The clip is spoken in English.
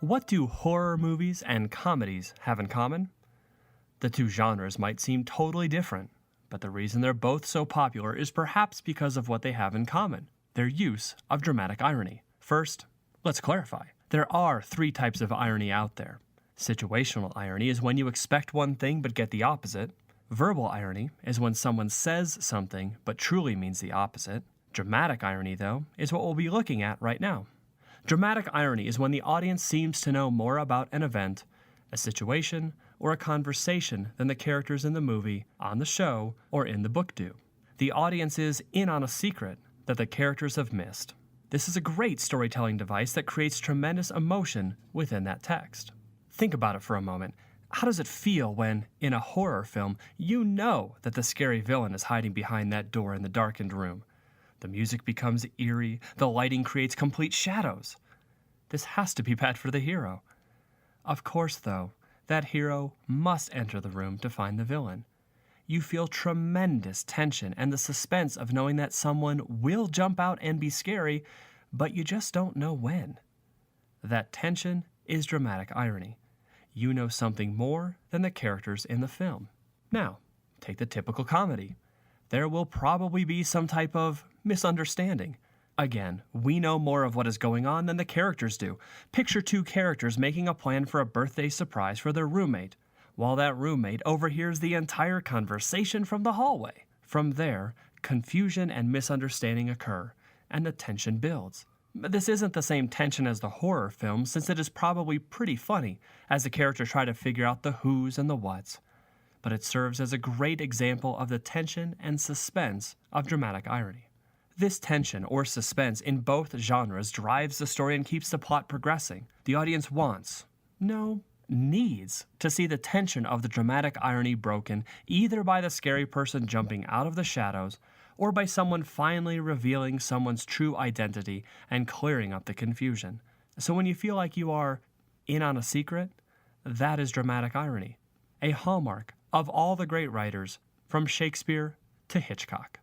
What do horror movies and comedies have in common? The two genres might seem totally different, but the reason they're both so popular is perhaps because of what they have in common: their use of dramatic irony. First, let's clarify. There are three types of irony out there. Situational irony is when you expect one thing but get the opposite. Verbal irony is when someone says something but truly means the opposite. Dramatic irony, though, is what we'll be looking at right now. Dramatic irony is when the audience seems to know more about an event, a situation, or a conversation than the characters in the movie, on the show, or in the book do. The audience is in on a secret that the characters have missed. This is a great storytelling device that creates tremendous emotion within that text. Think about it for a moment. How does it feel when, in a horror film, you know that the scary villain is hiding behind that door in the darkened room? The music becomes eerie, the lighting creates complete shadows. This has to be bad for the hero. Of course, though, that hero must enter the room to find the villain. You feel tremendous tension and the suspense of knowing that someone will jump out and be scary, but you just don't know when. That tension is dramatic irony. You know something more than the characters in the film. Now, take the typical comedy. There will probably be some type of misunderstanding. Again, we know more of what is going on than the characters do. Picture two characters making a plan for a birthday surprise for their roommate, while that roommate overhears the entire conversation from the hallway. From there, confusion and misunderstanding occur, and the tension builds. This isn't the same tension as the horror film, since it is probably pretty funny as the characters try to figure out the who's and the what's. But it serves as a great example of the tension and suspense of dramatic irony. This tension or suspense in both genres drives the story and keeps the plot progressing. The audience needs to see the tension of the dramatic irony broken either by the scary person jumping out of the shadows or by someone finally revealing someone's true identity and clearing up the confusion. So when you feel like you are in on a secret, that is dramatic irony, a hallmark of all the great writers from Shakespeare to Hitchcock.